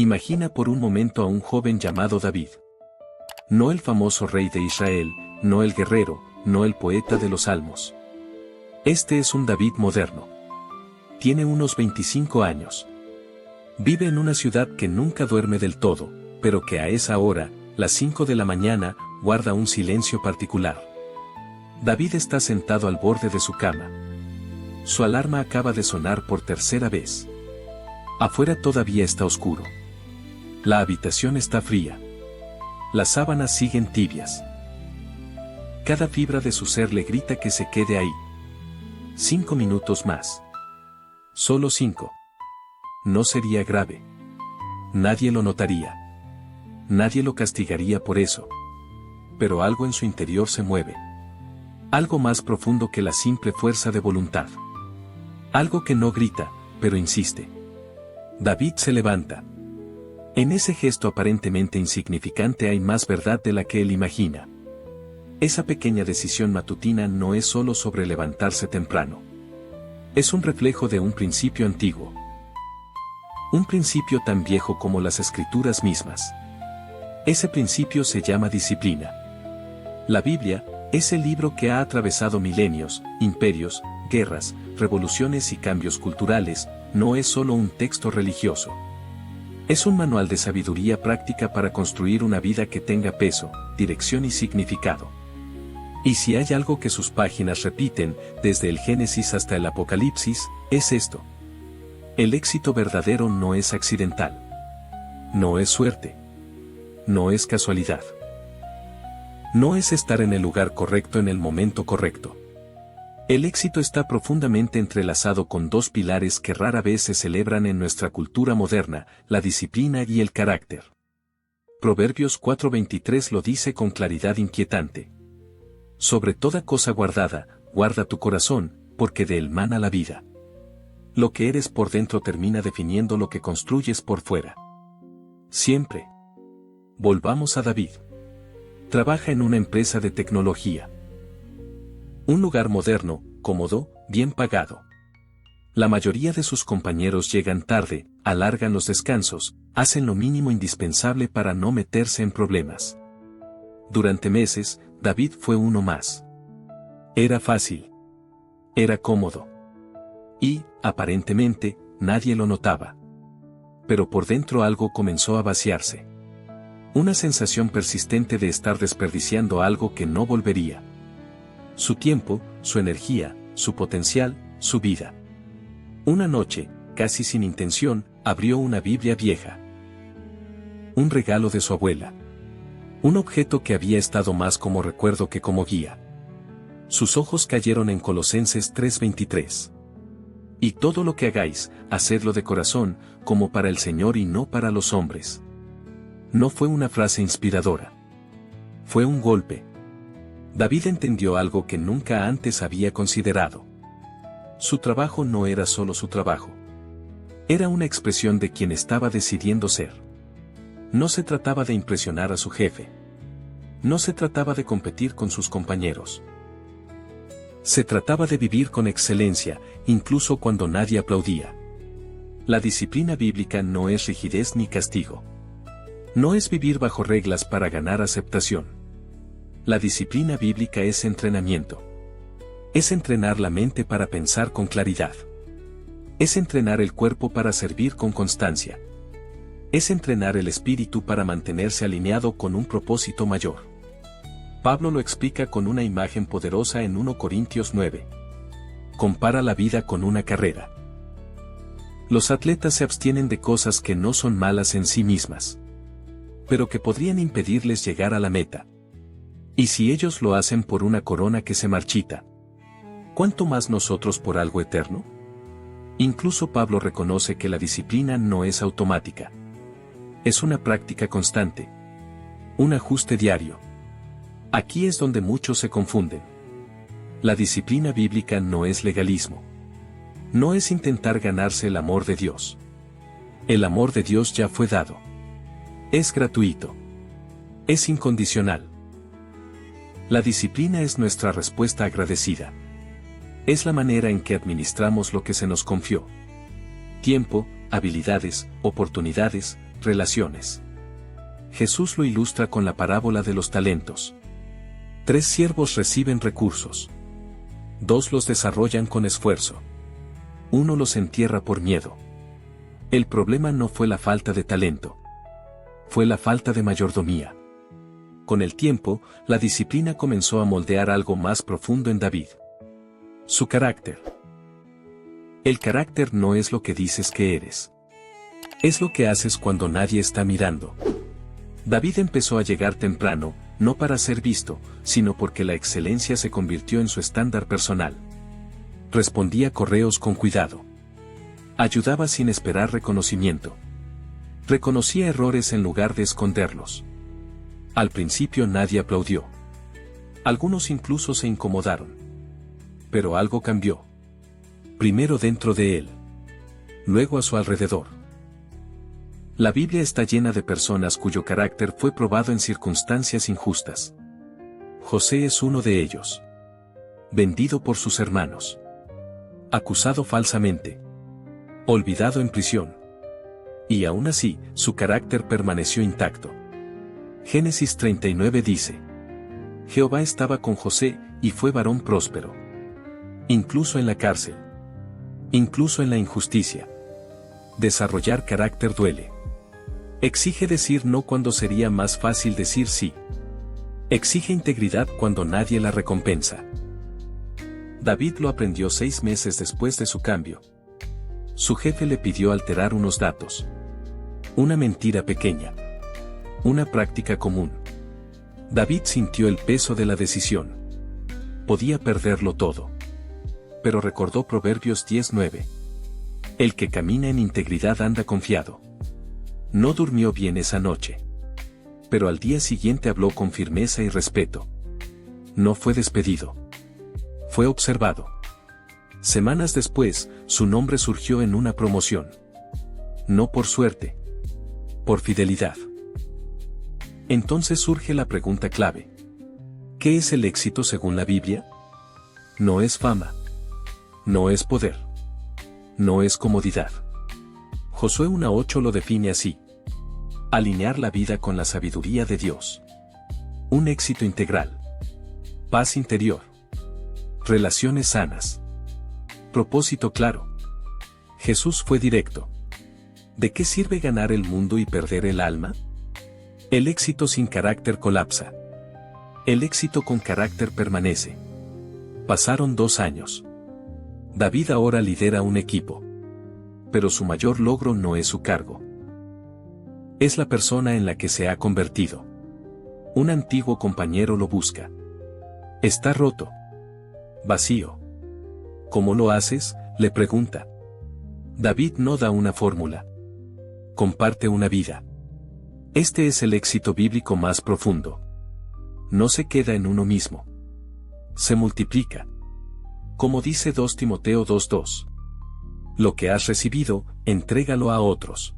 Imagina por un momento a un joven llamado David. No el famoso rey de Israel, no el guerrero, no el poeta de los salmos. Este es un David moderno. Tiene unos 25 años. Vive en una ciudad que nunca duerme del todo, pero que a esa hora, las 5 de la mañana, guarda un silencio particular. David está sentado al borde de su cama. Su alarma acaba de sonar por tercera vez. Afuera todavía está oscuro. La habitación está fría. Las sábanas siguen tibias. Cada fibra de su ser le grita que se quede ahí. 5 minutos más. Solo 5. No sería grave. Nadie lo notaría. Nadie lo castigaría por eso. Pero algo en su interior se mueve. Algo más profundo que la simple fuerza de voluntad. Algo que no grita, pero insiste. David se levanta. En ese gesto aparentemente insignificante hay más verdad de la que él imagina. Esa pequeña decisión matutina no es solo sobre levantarse temprano. Es un reflejo de un principio antiguo. Un principio tan viejo como las escrituras mismas. Ese principio se llama disciplina. La Biblia es el libro que ha atravesado milenios, imperios, guerras, revoluciones y cambios culturales. No es solo un texto religioso. Es un manual de sabiduría práctica para construir una vida que tenga peso, dirección y significado. Y si hay algo que sus páginas repiten, desde el Génesis hasta el Apocalipsis, es esto. El éxito verdadero no es accidental. No es suerte. No es casualidad. No es estar en el lugar correcto en el momento correcto. El éxito está profundamente entrelazado con dos pilares que rara vez se celebran en nuestra cultura moderna, la disciplina y el carácter. Proverbios 4:23 lo dice con claridad inquietante. Sobre toda cosa guardada, guarda tu corazón, porque de él mana la vida. Lo que eres por dentro termina definiendo lo que construyes por fuera. Siempre. Volvamos a David. Trabaja en una empresa de tecnología. Un lugar moderno, cómodo, bien pagado. La mayoría de sus compañeros llegan tarde, alargan los descansos, hacen lo mínimo indispensable para no meterse en problemas. Durante meses, David fue uno más. Era fácil. Era cómodo. Y, aparentemente, nadie lo notaba. Pero por dentro algo comenzó a vaciarse. Una sensación persistente de estar desperdiciando algo que no volvería. Su tiempo, su energía, su potencial, su vida. Una noche, casi sin intención, abrió una Biblia vieja. Un regalo de su abuela. Un objeto que había estado más como recuerdo que como guía. Sus ojos cayeron en Colosenses 3:23. Y todo lo que hagáis, hacedlo de corazón, como para el Señor y no para los hombres. No fue una frase inspiradora. Fue un golpe. David entendió algo que nunca antes había considerado. Su trabajo no era solo su trabajo. Era una expresión de quien estaba decidiendo ser. No se trataba de impresionar a su jefe. No se trataba de competir con sus compañeros. Se trataba de vivir con excelencia, incluso cuando nadie aplaudía. La disciplina bíblica no es rigidez ni castigo. No es vivir bajo reglas para ganar aceptación. La disciplina bíblica es entrenamiento. Es entrenar la mente para pensar con claridad. Es entrenar el cuerpo para servir con constancia. Es entrenar el espíritu para mantenerse alineado con un propósito mayor. Pablo lo explica con una imagen poderosa en 1 Corintios 9. Compara la vida con una carrera. Los atletas se abstienen de cosas que no son malas en sí mismas, pero que podrían impedirles llegar a la meta. Y si ellos lo hacen por una corona que se marchita, ¿cuánto más nosotros por algo eterno? Incluso Pablo reconoce que la disciplina no es automática. Es una práctica constante. Un ajuste diario. Aquí es donde muchos se confunden. La disciplina bíblica no es legalismo. No es intentar ganarse el amor de Dios. El amor de Dios ya fue dado. Es gratuito. Es incondicional. La disciplina es nuestra respuesta agradecida. Es la manera en que administramos lo que se nos confió. Tiempo, habilidades, oportunidades, relaciones. Jesús lo ilustra con la parábola de los talentos. 3 siervos reciben recursos. 2 los desarrollan con esfuerzo. 1 los entierra por miedo. El problema no fue la falta de talento. Fue la falta de mayordomía. Con el tiempo, la disciplina comenzó a moldear algo más profundo en David. Su carácter. El carácter no es lo que dices que eres. Es lo que haces cuando nadie está mirando. David empezó a llegar temprano, no para ser visto, sino porque la excelencia se convirtió en su estándar personal. Respondía correos con cuidado. Ayudaba sin esperar reconocimiento. Reconocía errores en lugar de esconderlos. Al principio nadie aplaudió. Algunos incluso se incomodaron. Pero algo cambió. Primero dentro de él. Luego a su alrededor. La Biblia está llena de personas cuyo carácter fue probado en circunstancias injustas. José es uno de ellos. Vendido por sus hermanos. Acusado falsamente. Olvidado en prisión. Y aún así, su carácter permaneció intacto. Génesis 39 dice: Jehová estaba con José, y fue varón próspero. Incluso en la cárcel. Incluso en la injusticia. Desarrollar carácter duele. Exige decir no cuando sería más fácil decir sí. Exige integridad cuando nadie la recompensa. David lo aprendió 6 meses después de su cambio. Su jefe le pidió alterar unos datos. Una mentira pequeña. Una práctica común. David sintió el peso de la decisión. Podía perderlo todo. Pero recordó Proverbios 10:9. El que camina en integridad anda confiado. No durmió bien esa noche. Pero al día siguiente habló con firmeza y respeto. No fue despedido. Fue observado. Semanas después, su nombre surgió en una promoción. No por suerte. Por fidelidad. Entonces surge la pregunta clave. ¿Qué es el éxito según la Biblia? No es fama. No es poder. No es comodidad. Josué 1:8 lo define así. Alinear la vida con la sabiduría de Dios. Un éxito integral. Paz interior. Relaciones sanas. Propósito claro. Jesús fue directo. ¿De qué sirve ganar el mundo y perder el alma? El éxito sin carácter colapsa. El éxito con carácter permanece. Pasaron 2 años. David ahora lidera un equipo. Pero su mayor logro no es su cargo. Es la persona en la que se ha convertido. Un antiguo compañero lo busca. Está roto. Vacío. ¿Cómo lo haces?, le pregunta. David no da una fórmula. Comparte una vida. Este es el éxito bíblico más profundo. No se queda en uno mismo. Se multiplica. Como dice 2 Timoteo 2:2. Lo que has recibido, entrégalo a otros.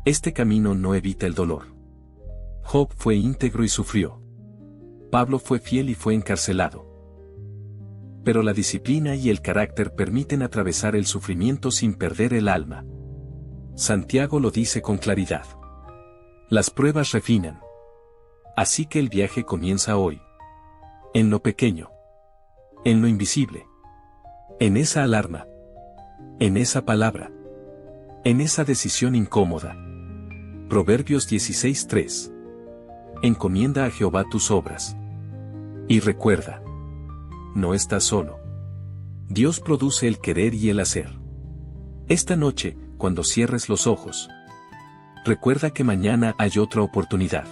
Este camino no evita el dolor. Job fue íntegro y sufrió. Pablo fue fiel y fue encarcelado. Pero la disciplina y el carácter permiten atravesar el sufrimiento sin perder el alma. Santiago lo dice con claridad. Las pruebas refinan. Así que el viaje comienza hoy. En lo pequeño. En lo invisible. En esa alarma. En esa palabra. En esa decisión incómoda. Proverbios 16:3. Encomienda a Jehová tus obras. Y recuerda. No estás solo. Dios produce el querer y el hacer. Esta noche, cuando cierres los ojos, recuerda que mañana hay otra oportunidad.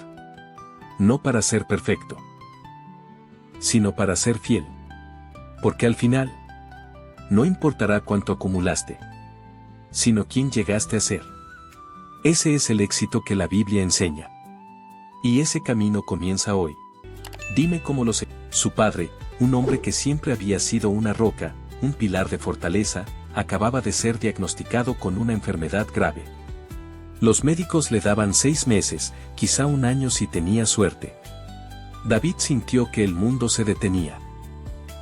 No para ser perfecto, sino para ser fiel. Porque al final, no importará cuánto acumulaste, sino quién llegaste a ser. Ese es el éxito que la Biblia enseña. Y ese camino comienza hoy. Dime cómo lo sé. Su padre, un hombre que siempre había sido una roca, un pilar de fortaleza, acababa de ser diagnosticado con una enfermedad grave. Los médicos le daban 6 meses, quizá 1 año si tenía suerte. David sintió que el mundo se detenía.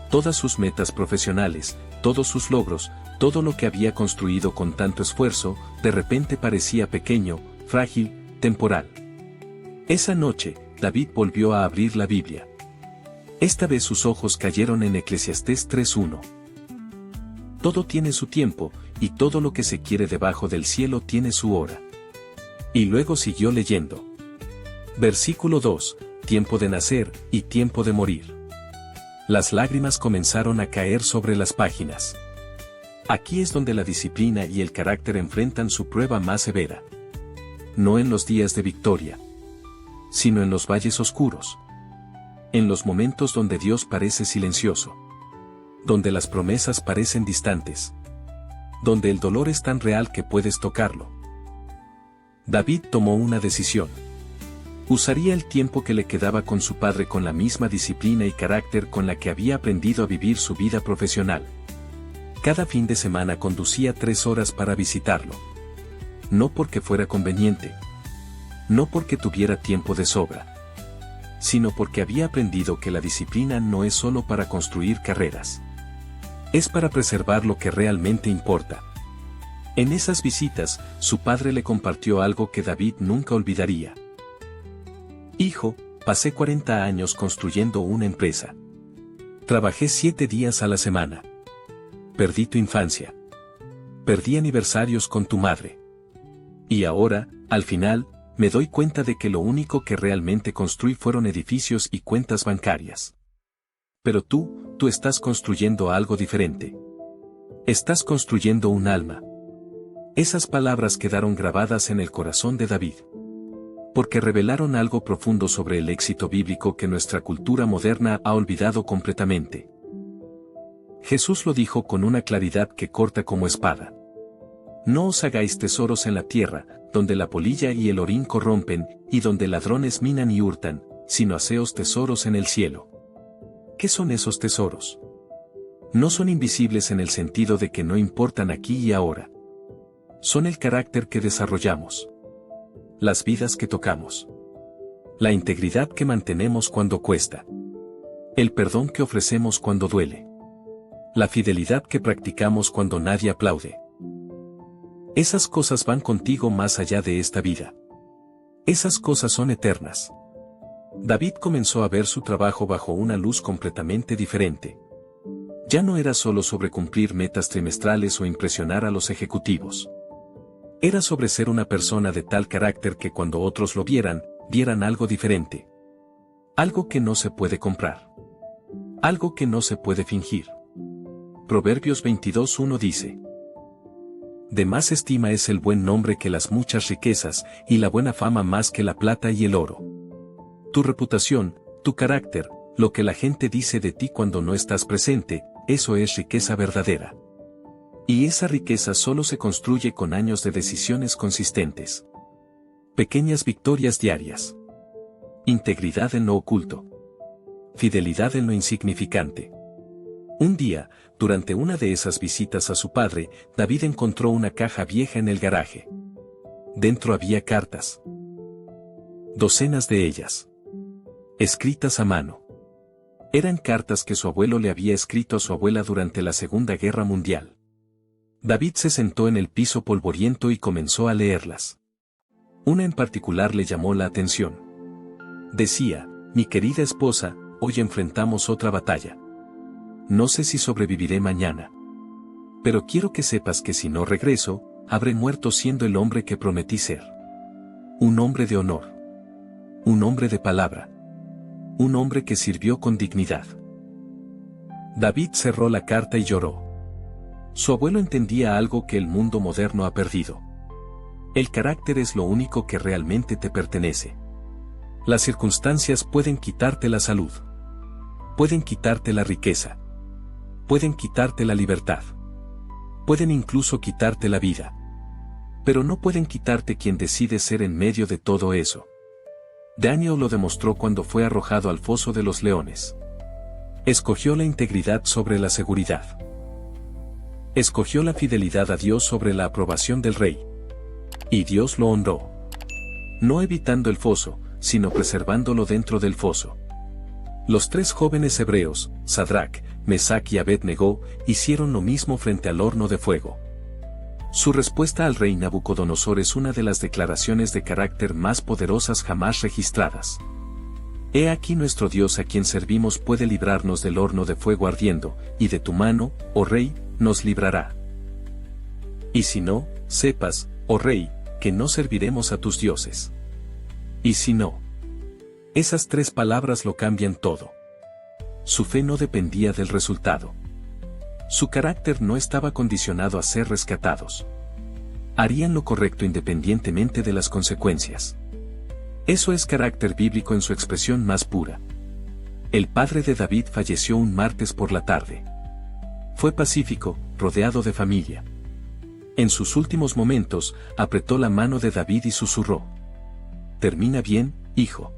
Todas sus metas profesionales, todos sus logros, todo lo que había construido con tanto esfuerzo, de repente parecía pequeño, frágil, temporal. Esa noche, David volvió a abrir la Biblia. Esta vez sus ojos cayeron en Eclesiastés 3:1. Todo tiene su tiempo, y todo lo que se quiere debajo del cielo tiene su hora. Y luego siguió leyendo. Versículo 2, tiempo de nacer y tiempo de morir. Las lágrimas comenzaron a caer sobre las páginas. Aquí es donde la disciplina y el carácter enfrentan su prueba más severa. No en los días de victoria, sino en los valles oscuros. En los momentos donde Dios parece silencioso. Donde las promesas parecen distantes. Donde el dolor es tan real que puedes tocarlo. David tomó una decisión. Usaría el tiempo que le quedaba con su padre con la misma disciplina y carácter con la que había aprendido a vivir su vida profesional. Cada fin de semana conducía 3 horas para visitarlo. No porque fuera conveniente. No porque tuviera tiempo de sobra. Sino porque había aprendido que la disciplina no es solo para construir carreras. Es para preservar lo que realmente importa. En esas visitas, su padre le compartió algo que David nunca olvidaría. Hijo, pasé 40 años construyendo una empresa. Trabajé 7 días a la semana. Perdí tu infancia. Perdí aniversarios con tu madre. Y ahora, al final, me doy cuenta de que lo único que realmente construí fueron edificios y cuentas bancarias. Pero tú estás construyendo algo diferente. Estás construyendo un alma. Esas palabras quedaron grabadas en el corazón de David. Porque revelaron algo profundo sobre el éxito bíblico que nuestra cultura moderna ha olvidado completamente. Jesús lo dijo con una claridad que corta como espada. No os hagáis tesoros en la tierra, donde la polilla y el orín corrompen, y donde ladrones minan y hurtan, sino haceos tesoros en el cielo. ¿Qué son esos tesoros? No son invisibles en el sentido de que no importan aquí y ahora. Son el carácter que desarrollamos. Las vidas que tocamos. La integridad que mantenemos cuando cuesta. El perdón que ofrecemos cuando duele. La fidelidad que practicamos cuando nadie aplaude. Esas cosas van contigo más allá de esta vida. Esas cosas son eternas. David comenzó a ver su trabajo bajo una luz completamente diferente. Ya no era solo sobre cumplir metas trimestrales o impresionar a los ejecutivos. Era sobre ser una persona de tal carácter que cuando otros lo vieran algo diferente. Algo que no se puede comprar. Algo que no se puede fingir. Proverbios 22:1 dice: de más estima es el buen nombre que las muchas riquezas, y la buena fama más que la plata y el oro. Tu reputación, tu carácter, lo que la gente dice de ti cuando no estás presente, eso es riqueza verdadera. Y esa riqueza solo se construye con años de decisiones consistentes. Pequeñas victorias diarias. Integridad en lo oculto. Fidelidad en lo insignificante. Un día, durante una de esas visitas a su padre, David encontró una caja vieja en el garaje. Dentro había cartas. Docenas de ellas. Escritas a mano. Eran cartas que su abuelo le había escrito a su abuela durante la Segunda Guerra Mundial. David se sentó en el piso polvoriento y comenzó a leerlas. Una en particular le llamó la atención. Decía: mi querida esposa, hoy enfrentamos otra batalla. No sé si sobreviviré mañana. Pero quiero que sepas que si no regreso, habré muerto siendo el hombre que prometí ser. Un hombre de honor. Un hombre de palabra. Un hombre que sirvió con dignidad. David cerró la carta y lloró. Su abuelo entendía algo que el mundo moderno ha perdido. El carácter es lo único que realmente te pertenece. Las circunstancias pueden quitarte la salud. Pueden quitarte la riqueza. Pueden quitarte la libertad. Pueden incluso quitarte la vida. Pero no pueden quitarte quien decide ser en medio de todo eso. Daniel lo demostró cuando fue arrojado al foso de los leones. Escogió la integridad sobre la seguridad. Escogió la fidelidad a Dios sobre la aprobación del rey. Y Dios lo honró. No evitando el foso, sino preservándolo dentro del foso. Los 3 jóvenes hebreos, Sadrac, Mesac y Abed-Negó, hicieron lo mismo frente al horno de fuego. Su respuesta al rey Nabucodonosor es una de las declaraciones de carácter más poderosas jamás registradas. He aquí nuestro Dios a quien servimos puede librarnos del horno de fuego ardiendo, y de tu mano, oh rey, nos librará. Y si no, sepas, oh rey, que no serviremos a tus dioses. Y si no. Esas 3 palabras lo cambian todo. Su fe no dependía del resultado. Su carácter no estaba condicionado a ser rescatados. Harían lo correcto independientemente de las consecuencias. Eso es carácter bíblico en su expresión más pura. El padre de David falleció un martes por la tarde. Fue pacífico, rodeado de familia. En sus últimos momentos, apretó la mano de David y susurró: termina bien, hijo.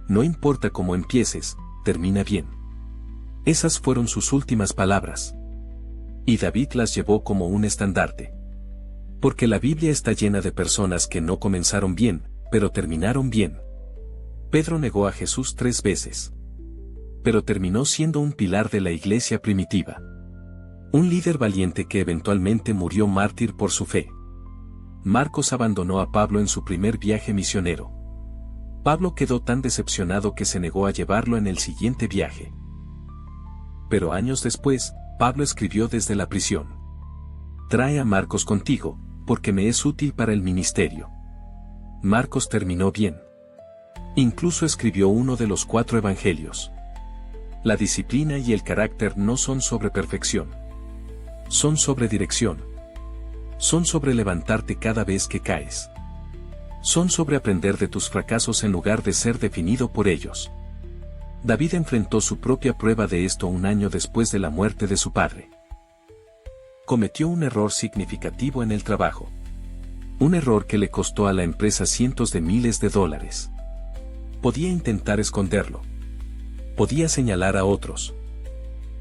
No importa cómo empieces, termina bien. Esas fueron sus últimas palabras. Y David las llevó como un estandarte. Porque la Biblia está llena de personas que no comenzaron bien, pero terminaron bien. Pedro negó a Jesús 3 veces. Pero terminó siendo un pilar de la iglesia primitiva. Un líder valiente que eventualmente murió mártir por su fe. Marcos abandonó a Pablo en su primer viaje misionero. Pablo quedó tan decepcionado que se negó a llevarlo en el siguiente viaje. Pero años después, Pablo escribió desde la prisión: trae a Marcos contigo, porque me es útil para el ministerio. Marcos terminó bien. Incluso escribió uno de los 4 evangelios. La disciplina y el carácter no son sobre perfección. Son sobre dirección. Son sobre levantarte cada vez que caes. Son sobre aprender de tus fracasos en lugar de ser definido por ellos. David enfrentó su propia prueba de esto un año después de la muerte de su padre. Cometió un error significativo en el trabajo. Un error que le costó a la empresa cientos de miles de dólares. Podía intentar esconderlo. Podía señalar a otros.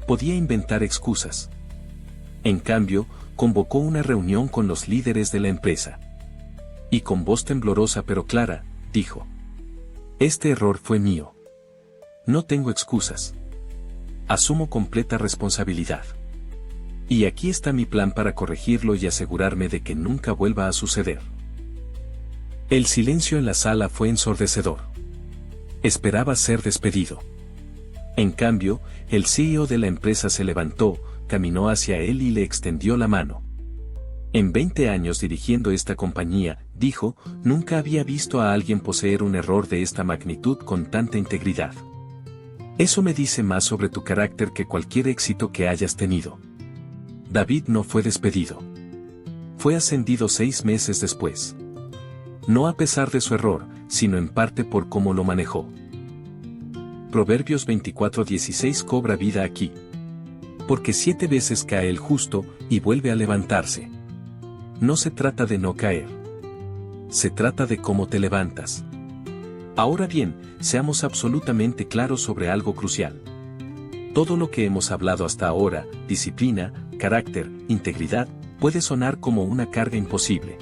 Podía inventar excusas. En cambio, convocó una reunión con los líderes de la empresa. Y con voz temblorosa pero clara, dijo: este error fue mío. No tengo excusas. Asumo completa responsabilidad. Y aquí está mi plan para corregirlo y asegurarme de que nunca vuelva a suceder. El silencio en la sala fue ensordecedor. Esperaba ser despedido. En cambio, el CEO de la empresa se levantó, caminó hacia él y le extendió la mano. En 20 años dirigiendo esta compañía, dijo, nunca había visto a alguien poseer un error de esta magnitud con tanta integridad. Eso me dice más sobre tu carácter que cualquier éxito que hayas tenido. David no fue despedido. Fue ascendido 6 meses después. No a pesar de su error, sino en parte por cómo lo manejó. Proverbios 24:16 cobra vida aquí. Porque 7 veces cae el justo, y vuelve a levantarse. No se trata de no caer. Se trata de cómo te levantas. Ahora bien, seamos absolutamente claros sobre algo crucial. Todo lo que hemos hablado hasta ahora, disciplina, carácter, integridad, puede sonar como una carga imposible.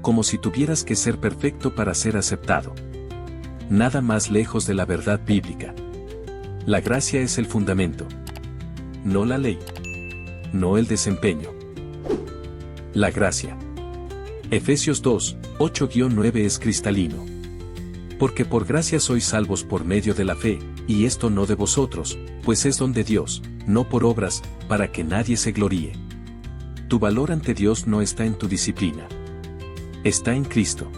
Como si tuvieras que ser perfecto para ser aceptado. Nada más lejos de la verdad bíblica. La gracia es el fundamento. No la ley. No el desempeño. La gracia. Efesios 2, 8-9 es cristalino. Porque por gracia sois salvos por medio de la fe, y esto no de vosotros, pues es don de Dios, no por obras, para que nadie se gloríe. Tu valor ante Dios no está en tu disciplina. Está en Cristo.